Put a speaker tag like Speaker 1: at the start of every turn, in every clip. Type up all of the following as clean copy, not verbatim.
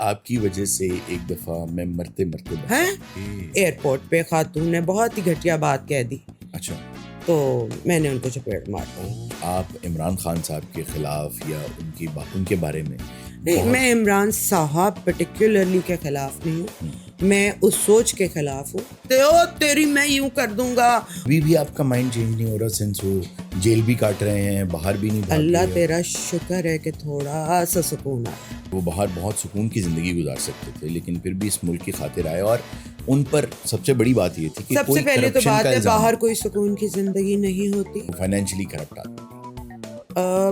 Speaker 1: آپ کی وجہ سے ایک دفعہ میں مرتے بچا
Speaker 2: ایئرپورٹ پہ خاتون نے بہت ہی گھٹیا بات کہہ دی.
Speaker 1: اچھا,
Speaker 2: تو میں نے ان کو چپیٹ مار دی.
Speaker 1: آپ عمران خان صاحب کے خلاف یا ان کے بارے میں؟
Speaker 2: میں عمران صاحب پرٹیکولرلی کے خلاف نہیں ہوں, میں اس سوچ کے خلاف ہوں تیری میں یوں کر دوں گا.
Speaker 1: ابھی بھی آپ کا مائنڈ چینج نہیں ہو رہا سنس وہ جیل بھی کاٹ رہے ہیں, باہر بھی نہیں؟
Speaker 2: اللہ تیرا شکر ہے کہ تھوڑا سا سکون آیا.
Speaker 1: وہ باہر بہت سکون کی زندگی گزار سکتے تھے, لیکن پھر بھی اس ملک کی خاطر آئے. اور ان پر سب سے بڑی بات یہ تھی کہ
Speaker 2: سب سے پہلے تو بات ہے باہر کوئی سکون کی زندگی نہیں ہوتی.
Speaker 1: فائنینشلی کرپٹ آتے,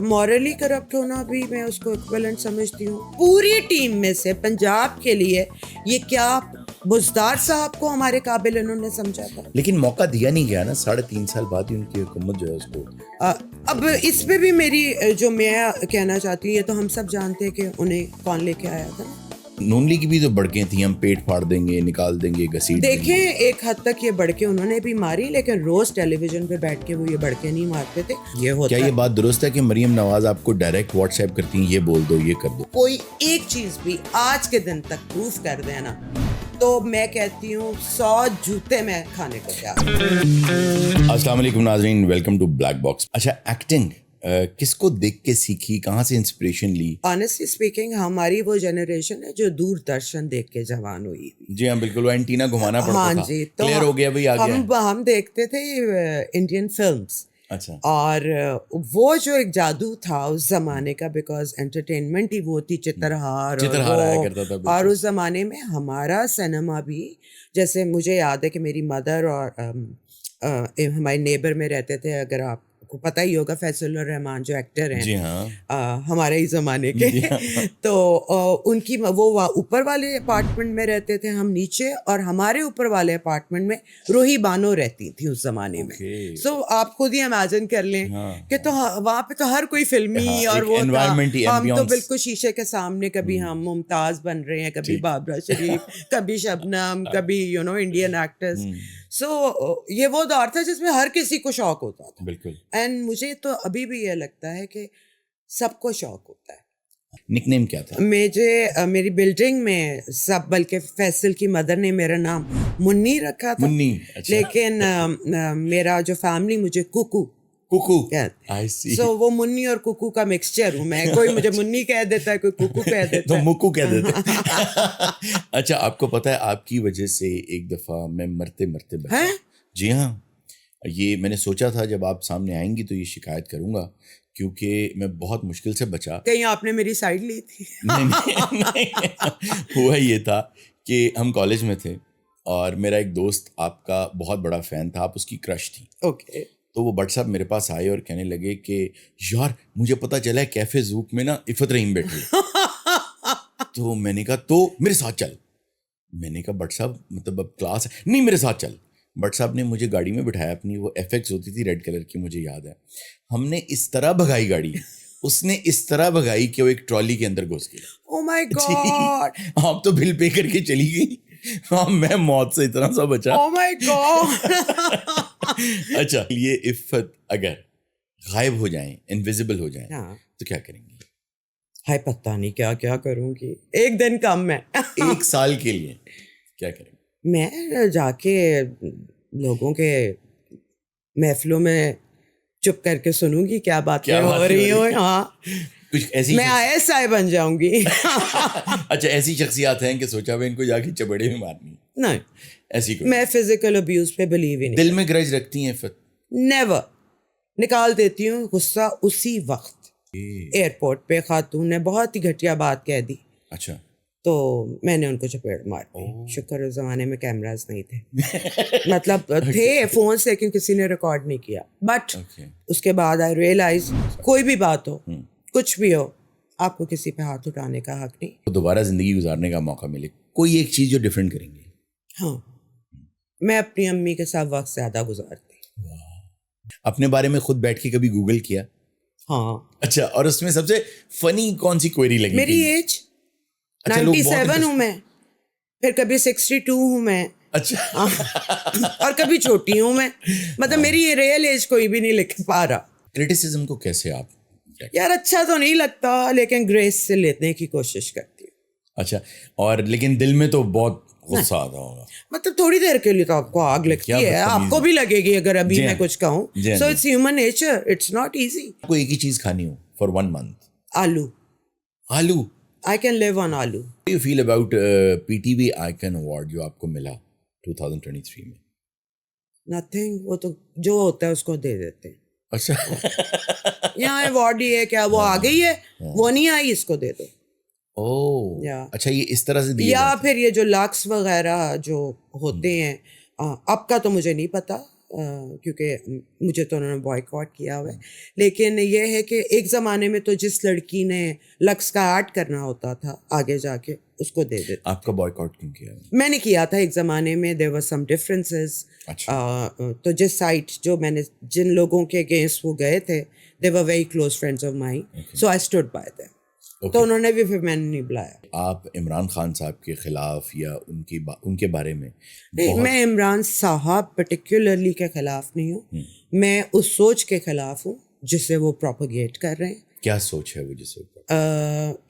Speaker 2: مورلی کرپٹ ہونا بھی میں اس کو ایکویلنٹ سمجھتی ہوں. پوری ٹیم میں سے پنجاب کے لیے یہ کیا بزدار صاحب کو ہمارے قابل انہوں نے سمجھا تھا,
Speaker 1: لیکن موقع دیا نہیں گیا نا. 3.5 سال بعد ہی ان کی حکومت جو ہے اس کو.
Speaker 2: اب اس پہ بھی میری جو میں کہنا چاہتی ہوں, یہ تو ہم سب جانتے ہیں کہ انہیں کون لے کے آیا تھا.
Speaker 1: نون لیگ کی بھی تو بڑکیں تھیں, ہم پیٹ پھاڑ دیں گے, نکال دیں گے, گھسیٹ دیں گے.
Speaker 2: دیکھیں ایک حد تک یہ بڑکیں انہوں نے بھی ماری, لیکن روز ٹیلی ویژن پہ بیٹھ کے وہ یہ بڑکیں نہیں مارتے تھے. یہ ہوتا
Speaker 1: کیا یہ بات درست ہے کہ مریم نواز آپ کو ڈائریکٹ واٹس ایپ کرتی ہیں, یہ بول دو, یہ کر دو؟
Speaker 2: کوئی ایک چیز بھی آج کے دن تک پروف کر دینا تو میں کہتی ہوں 100 جوتے میں کھانے کو تیار.
Speaker 1: السلام علیکم ناظرین, ویلکم ٹو بلیک باکس. اچھا, ایکٹنگ کس کو دیکھ کے سیکھی, کہاں سے انسپریشن لی؟
Speaker 2: آنیسٹلی اسپیکنگ ہماری وہ جنریشن ہے جو دور درشن دیکھ کے جوان ہوئی.
Speaker 1: جی ہاں بالکل, وہ اینٹینا گھمانا پڑتا تھا.
Speaker 2: ہاں جی, تو
Speaker 1: کلیئر ہو گیا بھائی, آ گیا.
Speaker 2: ہم دیکھتے تھے انڈین فلمز.
Speaker 1: اچھا,
Speaker 2: اور وہ جو ایک جادو تھا اس زمانے کا, بیکاز انٹرٹینمنٹ ہی وہ تھی, چترہار
Speaker 1: آیا کرتا تھا.
Speaker 2: اور اس زمانے میں ہمارا سنیما بھی, جیسے مجھے یاد ہے کہ میری مدر اور ہمارے نیبر میں رہتے تھے, اگر آپ کو پتہ ہی ہوگا فیصل الرحمان جو ایکٹر ہیں,
Speaker 1: جی ہاں,
Speaker 2: ہمارے ہی زمانے کے, تو ان کی وہ اوپر والے اپارٹمنٹ میں رہتے تھے, ہم نیچے, اور ہمارے اوپر والے اپارٹمنٹ میں روہی بانو رہتی تھی اس زمانے میں. سو آپ خود ہی امیجن کر لیں کہ تو وہاں پہ تو ہر کوئی فلمی اور وہ تھا, ہم تو بالکل شیشے کے سامنے, کبھی ہم ممتاز بن رہے ہیں, کبھی بابرا شریف, کبھی شبنم, کبھی انڈین ایکٹرز. سو یہ وہ دور تھا جس میں ہر کسی کو شوق ہوتا تھا.
Speaker 1: بالکل.
Speaker 2: اینڈ مجھے تو ابھی بھی یہ لگتا ہے کہ سب کو شوق ہوتا ہے.
Speaker 1: نک نیم کیا تھا؟
Speaker 2: میری بلڈنگ میں سب, بلکہ فیصل کی مدر نے میرا نام منی رکھا تھا, لیکن میرا جو فیملی مجھے کوکو سو وہ منی اور کوکو کا مکسچر ہوں میں. کوئی مجھے منی کہہ دیتا ہے, کوئی کوکو کہہ دیتا ہے,
Speaker 1: تو مکو کہہ دیتے. اچھا, آپ کو پتا ہے آپ کی وجہ سے ایک دفعہ میں مرتے بچا. جی ہاں, یہ میں نے سوچا تھا جب آپ سامنے آئیں گی تو یہ شکایت کروں گا, کیونکہ میں بہت مشکل سے بچا.
Speaker 2: کہیں آپ نے میری سائڈ لی تھی؟
Speaker 1: نہیں, ہوا یہ تھا کہ ہم کالج میں تھے اور میرا ایک دوست آپ کا بہت بڑا فین تھا, آپ اس کی کرش تھی.
Speaker 2: اوکے.
Speaker 1: تو وہ بٹ صاحب میرے پاس آئے اور کہنے لگے کہ یار مجھے پتا چلا ہے کیفے زوک میں نا عفت رحیم بیٹھی. تو میں نے کہا تو میرے ساتھ چل. میں نے کہا بٹ صاحب مطلب اب کلاس ہے, نہیں میرے ساتھ چل. بٹ صاحب نے مجھے گاڑی میں بٹھایا اپنی, وہ ایف ایکس ہوتی تھی ریڈ کلر کی, مجھے یاد ہے. ہم نے اس طرح بھگائی گاڑی, اس نے اس طرح بھگائی کہ وہ ایک ٹرالی کے اندر گھس گئی.
Speaker 2: Oh my God!
Speaker 1: آپ تو بل پے کر کے چلی گئی, میں موت سے اتنا سا بچا.
Speaker 2: Oh my God!
Speaker 1: اچھا, یہ عفت اگر غائب ہو جائیں, انویزیبل ہو جائیں, تو کیا کریں گی؟
Speaker 2: ہائے پتہ نہیں کیا کروں گی. ایک دن کم میں
Speaker 1: 1 سال کے لیے کیا کریں گی؟
Speaker 2: میں جا کے لوگوں کے محفلوں میں چپ کر کے سنوں گی کیا باتیں ہو رہی ہوں. ہاں,
Speaker 1: کچھ ایسی
Speaker 2: میں ISI بن جاؤں گی.
Speaker 1: اچھا, ایسی شخصیات ہیں کہ سوچا ہوا ان کو جا کے چپڑے میں مارنی؟
Speaker 2: نہیں,
Speaker 1: ایسی کوئی.
Speaker 2: میں فزیکل ابیوز پہ بلیو ہی نہیں.
Speaker 1: دل میں گرج رکھتی ہیں عفت؟
Speaker 2: نیور. نکال دیتی ہوں غصہ اسی وقت. ایئرپورٹ پہ خاتون نے بہت ہی گھٹیا بات کہہ دی.
Speaker 1: اچھا,
Speaker 2: تو میں نے ان کو چپیٹ مار دی. شکر اس زمانے میں کیمراز نہیں تھے, مطلب تھے فونس لیکن کسی نے ریکارڈ نہیں کیا. بٹ اس کے بعد آئی ریئلائز کوئی بھی بات ہو, کچھ بھی ہو, آپ کو کسی پہ ہاتھ اٹھانے کا حق نہیں.
Speaker 1: تو دوبارہ زندگی گزارنے کا موقع ملے, کوئی ایک چیز جو ڈفرینٹ کریں گے؟
Speaker 2: ہاں, میں اپنی امی کے ساتھ وقت زیادہ گزارتی.
Speaker 1: اپنے بارے میں خود بیٹھ کے کبھی گوگل کیا؟
Speaker 2: ہاں.
Speaker 1: اچھا, اور اس میں سب سے فنی کون سی کوئری لگی؟
Speaker 2: میری ایج 97 ہوں میں, پھر کبھی 62 ہوں میں.
Speaker 1: اچھا,
Speaker 2: اور کبھی چھوٹی ہوں میں, مطلب میری یہ ریئل ایج کوئی بھی نہیں لکھ پا رہا.
Speaker 1: کرٹیسزم کو کیسے آپ؟
Speaker 2: یار اچھا تو نہیں لگتا, لیکن گریس سے لینے کی کوشش کرتی ہوں.
Speaker 1: اچھا, اور لیکن دل میں تو بہت غصہ آتا ہوگا.
Speaker 2: مطلب تھوڑی دیر کے لیے تو آپ کو آگ لگتی ہے, آپ کو بھی لگے گی اگر ابھی میں کچھ کہوں. So it's human nature, it's not easy.
Speaker 1: آپ کو ایک ہی چیز کھانی ہو فار 1 month,
Speaker 2: آلو.
Speaker 1: آلو.
Speaker 2: I can live on آلو.
Speaker 1: How do you feel about PTV Icon Award جو آپ کو ملا 2023 میں؟
Speaker 2: Nothing, وہ تو جو ہوتا ہے اس کو دے دیتے ہیں.
Speaker 1: اچھا,
Speaker 2: یہاں ایوارڈ ہی ہے کیا وہ آ گئی ہے, وہ نہیں آئی, اس کو دے دو.
Speaker 1: اچھا, یہ اس طرح سے دیا
Speaker 2: یا پھر یہ جو لاکس وغیرہ جو ہوتے ہیں, اب کا تو مجھے نہیں پتا کیونکہ مجھے تو انہوں نے بوائیکاٹ کیا ہوا ہے, لیکن یہ ہے کہ ایک زمانے میں تو جس لڑکی نے لکس کا ایڈ کرنا ہوتا تھا آگے جا کے اس کو دے دیتے.
Speaker 1: آپ کا بوائیکاٹ کیوں کیا؟
Speaker 2: میں نے کیا تھا ایک زمانے میں, there were some differences. تو جس سائٹ جو میں نے جن لوگوں کے اگینسٹ وہ گئے تھے, they were very close friends of mine, so I stood by them. تو انہوں نے بھی پھر میں نے نہیں بلایا.
Speaker 1: آپ عمران خان صاحب کے خلاف یا ان کے بارے میں؟
Speaker 2: نہیں, میں عمران صاحب پرٹیکولرلی کے خلاف نہیں ہوں, میں اس سوچ کے خلاف ہوں جسے وہ پروپیگیٹ کر رہے ہیں.
Speaker 1: کیا سوچ ہے وہ جسے؟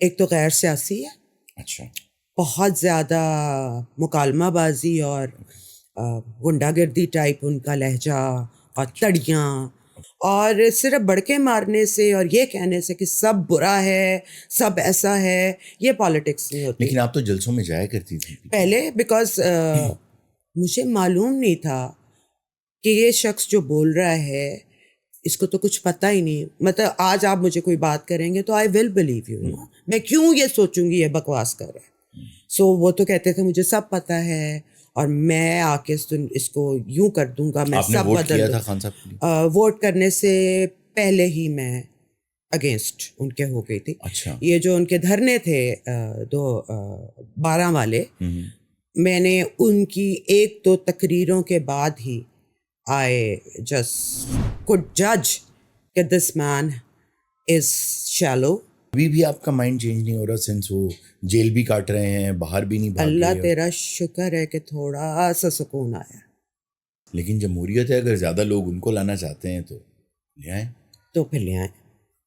Speaker 2: ایک تو غیر سیاسی ہے.
Speaker 1: اچھا.
Speaker 2: بہت زیادہ مکالمہ بازی اور غنڈہ گردی ٹائپ ان کا لہجہ اور تڑیاں, اور صرف بڑکے مارنے سے اور یہ کہنے سے کہ سب برا ہے, سب ایسا ہے, یہ پالیٹکس نہیں ہوتی.
Speaker 1: لیکن آپ تو جلسوں میں جایا کرتی تھی
Speaker 2: پہلے, بیکاز مجھے معلوم نہیں تھا کہ یہ شخص جو بول رہا ہے اس کو تو کچھ پتہ ہی نہیں. مطلب آج آپ مجھے کوئی بات کریں گے تو آئی ول بلیو یو, میں کیوں یہ سوچوں گی یہ بکواس کر رہا ہے. سو وہ تو کہتے تھے مجھے سب پتہ ہے اور میں آ کے اس کو یوں کر دوں گا, میں سب بدل دوں. ووٹ کرنے سے پہلے ہی میں اگینسٹ ان کے ہو گئی تھی. یہ جو ان کے دھرنے تھے 12 والے, میں نے ان کی 1-2 تقریروں کے بعد ہی I just could judge کہ this man is shallow.
Speaker 1: ابھی بھی آپ کا مائنڈ چینج نہیں ہو رہا سنس وہ جیل بھی کاٹ رہے ہیں, باہر بھی نہیں بھاگ رہے؟
Speaker 2: اللہ تیرا شکر ہے کہ تھوڑا سا سکون آیا.
Speaker 1: لیکن جمہوریت ہے, اگر زیادہ لوگ ان کو لانا چاہتے ہیں تو لے آئیں.
Speaker 2: تو پھر لے آئیں,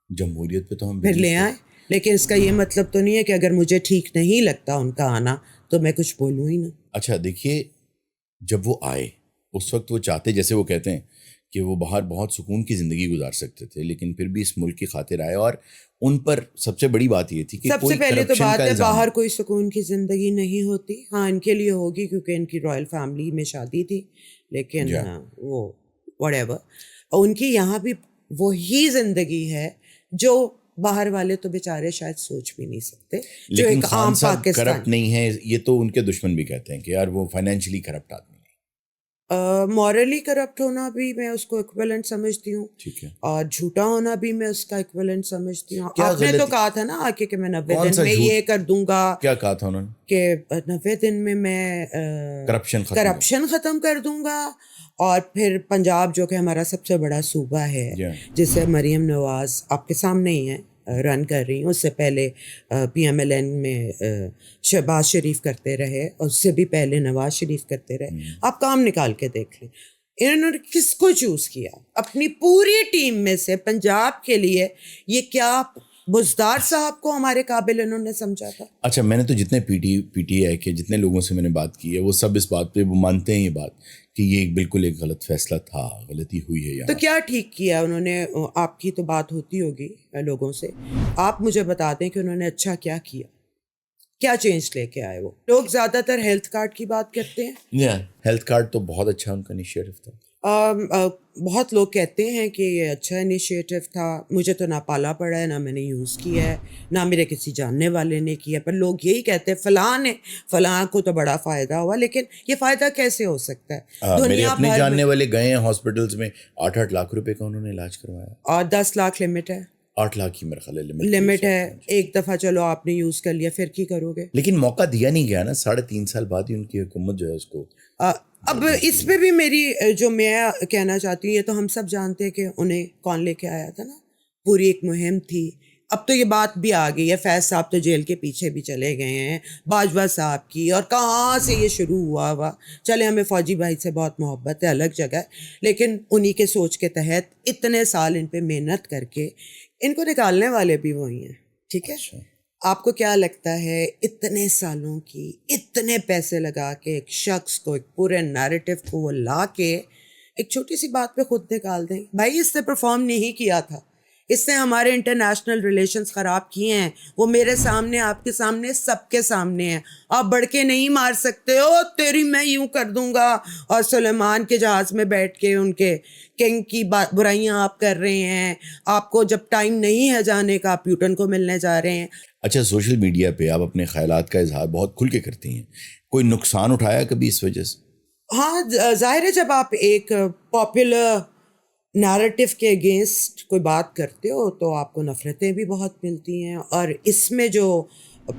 Speaker 1: جمہوریت پہ تو ہم
Speaker 2: پھر لے آئیں. لیکن اس کا یہ مطلب تو نہیں ہے کہ اگر مجھے ٹھیک نہیں لگتا ان کا آنا تو میں کچھ بولوں ہی نا.
Speaker 1: اچھا دیکھیے, جب وہ آئے اس وقت وہ چاہتے, جیسے وہ کہتے ہیں کہ وہ باہر بہت سکون کی زندگی گزار سکتے تھے, لیکن پھر بھی اس ملک کی خاطر آئے. اور ان پر سب سے بڑی بات یہ تھی کہ
Speaker 2: سب سے پہلے تو بات ہے باہر کوئی سکون کی زندگی نہیں ہوتی. ہاں ان کے لیے ہوگی کیونکہ ان کی رائل فیملی میں شادی تھی, لیکن وہ whatever, ان کی یہاں بھی وہی زندگی ہے جو باہر والے تو بیچارے شاید سوچ بھی نہیں سکتے. جو ایک عام پاکستان
Speaker 1: کرپٹ نہیں ہے, یہ تو ان کے دشمن بھی کہتے ہیں کہ یار وہ فائنینشلی کرپٹ آدمی.
Speaker 2: مورلی کرپٹ ہونا بھی میں اس کو ایکویلنٹ سمجھتی ہوں, اور جھوٹا ہونا بھی میں اس کا ایکویلنٹ سمجھتی ہوں. آپ نے تو کہا تھا نا آ کے کہ میں 90 دن میں یہ کر دوں گا.
Speaker 1: کیا کہا تھا انہوں نے؟
Speaker 2: کہ 90 دن میں کرپشن ختم کر دوں گا. اور پھر پنجاب جو کہ ہمارا سب سے بڑا صوبہ ہے, جسے مریم نواز آپ کے سامنے ہی ہیں رن کر رہی ہوں, اس سے پہلے PMLN میں شہباز شریف کرتے رہے, اور اس سے بھی پہلے نواز شریف کرتے رہے. آپ کام نکال کے دیکھ لیں انہوں نے کس کو چوز کیا اپنی پوری ٹیم میں سے پنجاب کے لیے. یہ کیا بزدار صاحب کو ہمارے قابل انہوں نے سمجھا تھا.
Speaker 1: اچھا, میں نے تو جتنے پی ٹی آئی کے جتنے لوگوں سے میں نے بات کی ہے وہ سب اس بات پہ وہ مانتے ہیں یہ بات کہ یہ بالکل ایک غلط فیصلہ تھا, غلطی ہوئی ہے.
Speaker 2: تو کیا ٹھیک کیا انہوں نے؟ آپ کی تو بات ہوتی ہوگی لوگوں سے, آپ مجھے بتا دیں کہ انہوں نے اچھا کیا کیا, کیا چینج لے کے آئے. وہ لوگ زیادہ تر ہیلتھ کارڈ کی بات کرتے ہیں.
Speaker 1: ہیلتھ کارڈ تو بہت اچھا ان کا انیشیٹو تھا.
Speaker 2: بہت لوگ کہتے ہیں کہ یہ اچھا انیشیٹو تھا. مجھے تو نہ پالا پڑا ہے, نہ میں نے یوز کیا ہے, نہ میرے کسی جاننے والے نے کیا, پر لوگ یہی کہتے ہیں فلاں نے, فلاں کو تو بڑا فائدہ ہوا. لیکن یہ فائدہ کیسے ہو سکتا ہے؟
Speaker 1: میرے اپنے جاننے والے گئے ہیں ہاسپٹلز میں, 8 لاکھ روپے کا انہوں نے علاج کروایا,
Speaker 2: اور 10 لاکھ لمٹ ہے.
Speaker 1: 8 لاکھ ہی میرا خیال ہے
Speaker 2: لمٹ ہے. ایک دفعہ چلو آپ نے یوز کر لیا, پھر کی کرو گے؟
Speaker 1: لیکن موقع دیا نہیں گیا نا, 3.5 سال بعد ہی ان کی حکومت جو ہے اس کو.
Speaker 2: اب اس پہ بھی میری جو میں کہنا چاہتی ہوں, یہ تو ہم سب جانتے ہیں کہ انہیں کون لے کے آیا تھا نا, پوری ایک مہم تھی. اب تو یہ بات بھی آ گئی ہے, فیض صاحب تو جیل کے پیچھے بھی چلے گئے ہیں, باجوہ صاحب کی, اور کہاں سے یہ شروع ہوا. چلے ہمیں فوجی بھائی سے بہت محبت ہے, الگ جگہ ہے, لیکن انہی کے سوچ کے تحت اتنے سال ان پہ محنت کر کے ان کو نکالنے والے بھی وہی ہیں. ٹھیک ہے, آپ کو کیا لگتا ہے اتنے سالوں کی اتنے پیسے لگا کے ایک شخص کو ایک پورے نیریٹو کو وہ لا کے ایک چھوٹی سی بات پہ خود نکال دیں؟ بھائی اس نے پرفارم نہیں کیا تھا, اس نے ہمارے انٹرنیشنل ریلیشنز خراب کیے ہیں, وہ میرے سامنے, آپ کے سامنے, سب کے سامنے ہیں. آپ بڑھ کے نہیں مار سکتے ہو تیری میں یوں کر دوں گا, اور سلیمان کے جہاز میں بیٹھ کے ان کے کنگ کی برائیاں آپ کر رہے ہیں. آپ کو جب ٹائم نہیں ہے جانے کا آپ پیوٹن کو ملنے جا رہے ہیں.
Speaker 1: اچھا, سوشل میڈیا پہ آپ اپنے خیالات کا اظہار بہت کھل کے کرتی ہیں, کوئی نقصان اٹھایا کبھی اس وجہ سے؟
Speaker 2: ہاں ظاہر ہے, جب آپ ایک پاپولر نیریٹو کے اگینسٹ کوئی بات کرتے ہو تو آپ کو نفرتیں بھی بہت ملتی ہیں. اور اس میں جو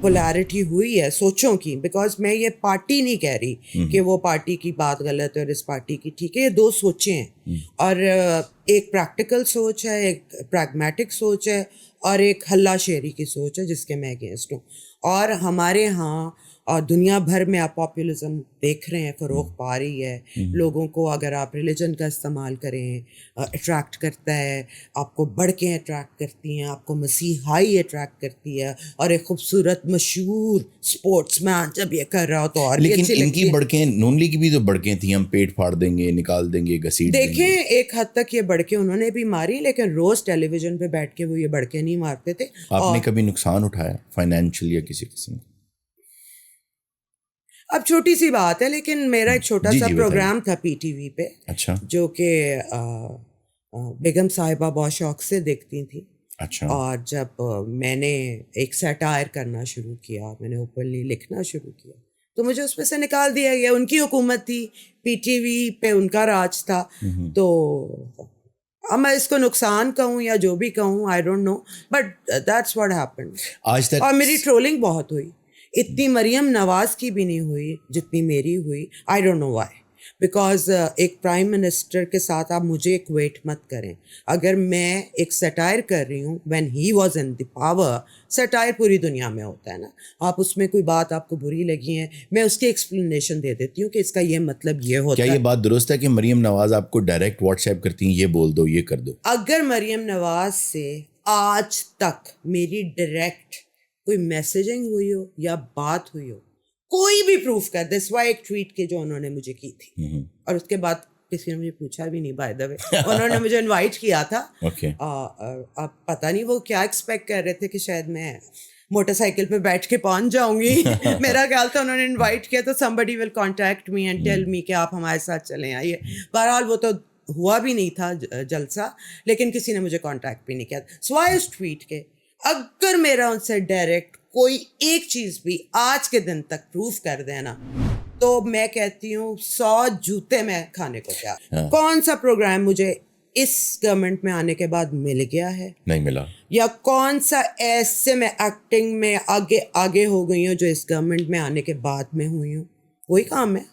Speaker 2: پولیرٹی ہوئی ہے سوچوں کی, بیکاز میں یہ پارٹی نہیں کہہ رہی کہ وہ پارٹی کی بات غلط ہے اور اس پارٹی کی ٹھیک ہے, یہ دو سوچیں ہیں. اور ایک پریکٹیکل سوچ ہے, ایک پریگمیٹک سوچ ہے, اور ایک ہلا شیری کی سوچ ہے جس کے میں اگینسٹ ہوں. اور ہمارے ہاں اور دنیا بھر میں آپ پاپولزم دیکھ رہے ہیں, فروغ پا رہی ہے. لوگوں کو اگر آپ ریلیجن کا استعمال کریں اٹریکٹ کرتا ہے, آپ کو بڑکیں اٹریکٹ کرتی ہیں, آپ کو مسیحائی اٹریکٹ کرتی ہے, اور ایک خوبصورت مشہور اسپورٹس مین جب یہ کر رہا ہو تو اور بھی
Speaker 1: لیکن
Speaker 2: اچھی
Speaker 1: ان
Speaker 2: لگتی
Speaker 1: کی
Speaker 2: ہے.
Speaker 1: بڑکیں نون لیگ کی بھی تو بڑکیں تھیں, ہم پیٹ پھاڑ دیں گے, نکال دیں گے, گھسیٹ دیں گے.
Speaker 2: دیکھیں ایک حد تک یہ بڑکیں انہوں نے بھی ماری, لیکن روز ٹیلی ویژن پہ بیٹھ کے وہ یہ بڑکیں نہیں مارتے تھے.
Speaker 1: آپ نے کبھی نقصان اٹھایا فائنینشیل یا کسی قسم کا؟
Speaker 2: اب چھوٹی سی بات ہے, لیکن میرا ایک چھوٹا سا پروگرام تھا پی ٹی وی پہ,
Speaker 1: اچھا,
Speaker 2: جو کہ بیگم صاحبہ بہت شوق سے دیکھتی تھیں.
Speaker 1: اچھا,
Speaker 2: اور جب میں نے ایک سیٹائر کرنا شروع کیا, میں نے اوپنلی لکھنا شروع کیا, تو مجھے اس میں سے نکال دیا گیا. ان کی حکومت تھی, پی ٹی وی پہ ان کا راج تھا, تو اب میں اس کو نقصان کہوں یا جو بھی کہوں, I don't know, but that's what happened.
Speaker 1: آج تک
Speaker 2: اور میری ٹرولنگ بہت ہوئی, اتنی مریم نواز کی بھی نہیں ہوئی جتنی میری ہوئی. I don't know why, because ایک پرائم منسٹر کے ساتھ آپ مجھے ایکویٹ مت کریں. اگر میں ایک سیٹائر کر رہی ہوں when he was in the power, satire پوری دنیا میں ہوتا ہے نا, آپ اس میں کوئی بات آپ کو بری لگی ہے, میں اس کی ایکسپلینیشن دے دیتی ہوں کہ اس کا یہ مطلب یہ ہوتا ہے.
Speaker 1: کیا یہ بات درست ہے کہ مریم نواز آپ کو ڈائریکٹ واٹس ایپ کرتی ہیں, یہ بول دو, یہ کر دو؟
Speaker 2: اگر مریم نواز سے آج تک میری ڈائریکٹ کوئی میسیجنگ ہوئی ہو یا بات ہوئی ہو, کوئی بھی پروف کر دے, سوائے ایک ٹویٹ کے جو انہوں نے مجھے کی تھی, اور اس کے بعد کسی نے مجھے پوچھا بھی نہیں, بائی دا وے. انہوں نے مجھے انوائٹ کیا تھا, اب پتہ نہیں وہ کیا ایکسپیکٹ کر رہے تھے کہ شاید میں موٹر سائیکل پہ بیٹھ کے پہنچ جاؤں گی. میرا خیال تھا انہوں نے انوائٹ کیا تو somebody will contact me and tell me کہ آپ ہمارے ساتھ چلیں آئیے. بہرحال وہ تو ہوا بھی نہیں تھا جلسہ, لیکن کسی نے مجھے کانٹیکٹ بھی نہیں کیا, سوائے اس ٹویٹ کے. اگر میرا ان سے ڈائریکٹ کوئی ایک چیز بھی آج کے دن تک پروف کر دینا, تو میں کہتی ہوں 100 جوتے میں کھانے کو تیار. کون سا پروگرام مجھے اس گورنمنٹ میں آنے کے بعد مل گیا ہے؟ نہیں
Speaker 1: ملا.
Speaker 2: یا کون سا ایسے میں ایکٹنگ میں آگے ہو گئی ہوں جو اس گورنمنٹ میں آنے کے بعد میں ہوئی ہوں؟ وہی کام ہے,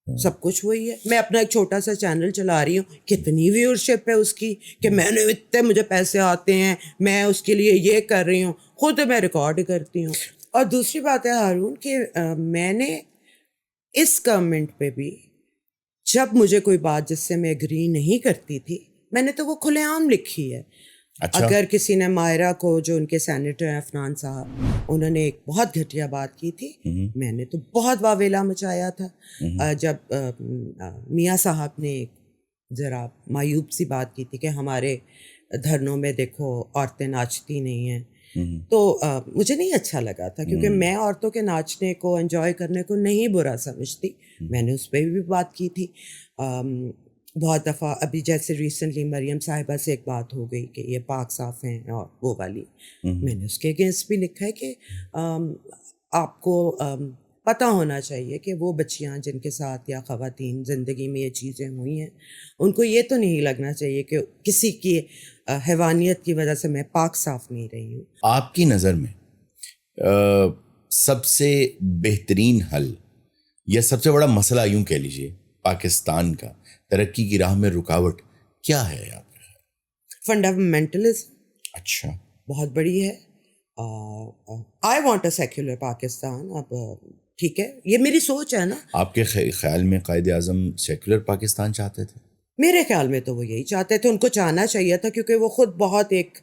Speaker 2: سب کچھ وہی ہے. میں اپنا ایک چھوٹا سا چینل چلا رہی ہوں, کتنی ویورشپ ہے اس کی کہ میں نے اتنے مجھے پیسے آتے ہیں, میں اس کے لیے یہ کر رہی ہوں, خود میں ریکارڈ کرتی ہوں. اور دوسری بات ہے ہارون کہ میں نے اس گورنمنٹ پہ بھی جب مجھے کوئی بات جس سے میں اگری نہیں کرتی تھی, میں نے تو وہ کھلے عام لکھی ہے. اگر کسی نے مائرہ کو, جو ان کے سینیٹر ہیں عفنان صاحب, انہوں نے ایک بہت گھٹیا بات کی تھی, میں نے تو بہت واویلا مچایا تھا. جب میاں صاحب نے ایک ذرا مایوب سی بات کی تھی کہ ہمارے دھرنوں میں دیکھو عورتیں ناچتی نہیں ہیں, تو مجھے نہیں اچھا لگا تھا, کیونکہ میں عورتوں کے ناچنے کو, انجوائے کرنے کو نہیں برا سمجھتی. میں نے اس پہ بھی بات کی تھی بہت دفعہ. ابھی جیسے ریسنٹلی مریم صاحبہ سے ایک بات ہو گئی کہ یہ پاک صاف ہیں اور وہ والی, میں نے اس کے اگینسٹ بھی لکھا ہے کہ آپ کو پتہ ہونا چاہیے کہ وہ بچیاں جن کے ساتھ یا خواتین زندگی میں یہ چیزیں ہوئی ہیں, ان کو یہ تو نہیں لگنا چاہیے کہ کسی کی حیوانیت کی وجہ سے میں پاک صاف نہیں رہی ہوں.
Speaker 1: آپ کی نظر میں سب سے بہترین حل یا سب سے بڑا مسئلہ یوں کہہ لیجیے پاکستان کا ترقی کی راہ میں رکاوٹ کیا ہے آپ کا؟
Speaker 2: فنڈامنٹلزم.
Speaker 1: اچھا,
Speaker 2: بہت بڑی ہے. I want a secular Pakistan. اب ٹھیک ہے, یہ میری سوچ ہے نا. آپ
Speaker 1: کے خیال میں قائد اعظم سیکولر پاکستان چاہتے تھے؟
Speaker 2: میرے خیال میں تو وہ یہی چاہتے تھے, ان کو چاہنا چاہیے تھا, کیونکہ وہ خود بہت ایک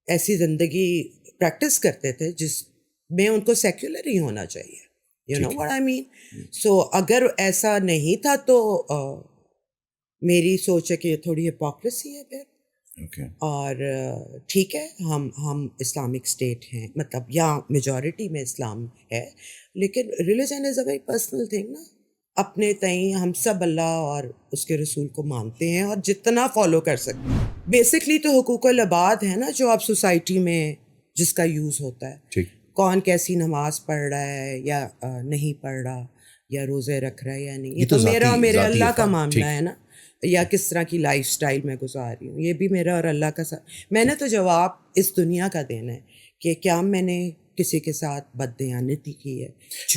Speaker 2: ایسی زندگی پریکٹس کرتے تھے جس میں ان کو سیکولر ہی ہونا چاہیے. یو نو واٹ آئی مین. سو اگر ایسا نہیں تھا تو میری سوچ ہے کہ یہ تھوڑی ہپوکریسی ہے پھر. اور ٹھیک ہے ہم اسلامک اسٹیٹ ہیں, مطلب یہاں میجورٹی میں اسلام ہے, لیکن religion is a very personal thing نا. اپنے تئیں ہم سب اللہ اور اس کے رسول کو مانتے ہیں اور جتنا فالو کر سکتے ہیں. بیسکلی تو حقوق العباد ہے نا جو اب سوسائٹی میں جس کا یوز ہوتا ہے. کون کیسی نماز پڑھ رہا ہے یا نہیں پڑھ رہا, یا روزے رکھ رہا ہے یا نہیں, یہ تو میرا اور میرے اللہ کا معاملہ ہے نا. یا کس طرح کی لائف سٹائل میں گزار رہی ہوں, یہ بھی میرا اور اللہ کا میں نے تو جواب اس دنیا کا دینا ہے کہ کیا میں نے کسی کے ساتھ بددیانتی کی ہے.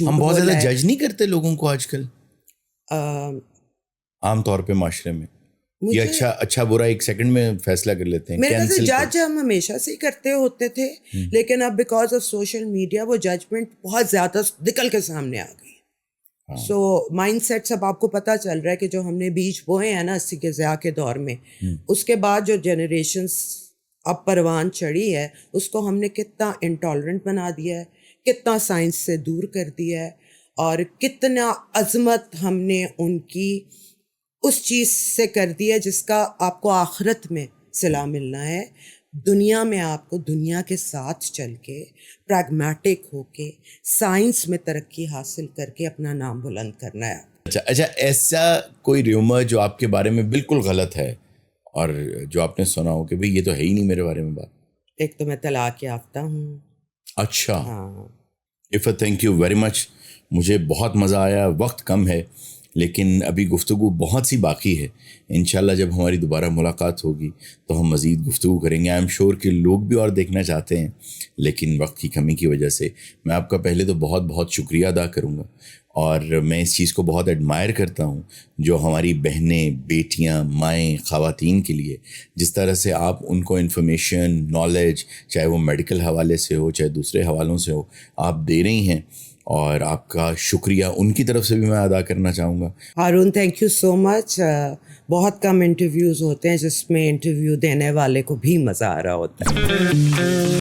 Speaker 1: ہم بہت زیادہ جج نہیں کرتے لوگوں کو آج کل عام طور پہ معاشرے میں, یہ اچھا برا ایک سیکنڈ میں فیصلہ کر لیتے ہیں.
Speaker 2: میرے خیال سے جج ہم ہمیشہ سے ہی کرتے ہوتے تھے, لیکن اب بیکاز آف سوشل میڈیا وہ ججمنٹ بہت زیادہ نکل کے سامنے آ گئی. سو مائنڈ سیٹ سب آپ کو پتہ چل رہا ہے کہ جو ہم نے بیج بوئے ہیں نا 80 کے ضیاء کے دور میں, اس کے بعد جو جنریشنس اب پروان چڑھی ہے اس کو ہم نے کتنا انٹالرنٹ بنا دیا ہے, کتنا سائنس سے دور کر دیا ہے, اور کتنا عظمت ہم نے ان کی اس چیز سے کر دیا جس کا آپ کو آخرت میں صلہ ملنا ہے. دنیا میں آپ کو دنیا کے ساتھ چل کے پریگمیٹک ہو کے سائنس میں ترقی حاصل کر کے اپنا نام بلند کرنا ہے.
Speaker 1: اچھا ایسا کوئی ریومر جو آپ کے بارے میں بالکل غلط ہے اور جو آپ نے سنا ہو کہ بھئی یہ تو ہے ہی نہیں میرے بارے میں بات؟
Speaker 2: ایک تو میں طلاق یافتہ ہوں.
Speaker 1: اچھا.
Speaker 2: ہاں.
Speaker 1: عفت تھینک یو ویری مچ, مجھے بہت مزہ آیا. وقت کم ہے لیکن ابھی گفتگو بہت سی باقی ہے. انشاءاللہ جب ہماری دوبارہ ملاقات ہوگی تو ہم مزید گفتگو کریں گے. آئی ایم شیور کہ لوگ بھی اور دیکھنا چاہتے ہیں, لیکن وقت کی کمی کی وجہ سے میں آپ کا پہلے تو بہت بہت شکریہ ادا کروں گا. اور میں اس چیز کو بہت ایڈمائر کرتا ہوں جو ہماری بہنیں, بیٹیاں, مائیں, خواتین کے لیے جس طرح سے آپ ان کو انفارمیشن, نالج, چاہے وہ میڈیکل حوالے سے ہو چاہے دوسرے حوالوں سے ہو, آپ دے رہی ہیں. اور آپ کا شکریہ ان کی طرف سے بھی میں ادا کرنا چاہوں گا.
Speaker 2: ہارون تھینک یو سو مچ. بہت کم انٹرویوز ہوتے ہیں جس میں انٹرویو دینے والے کو بھی مزہ آ رہا ہوتا ہے.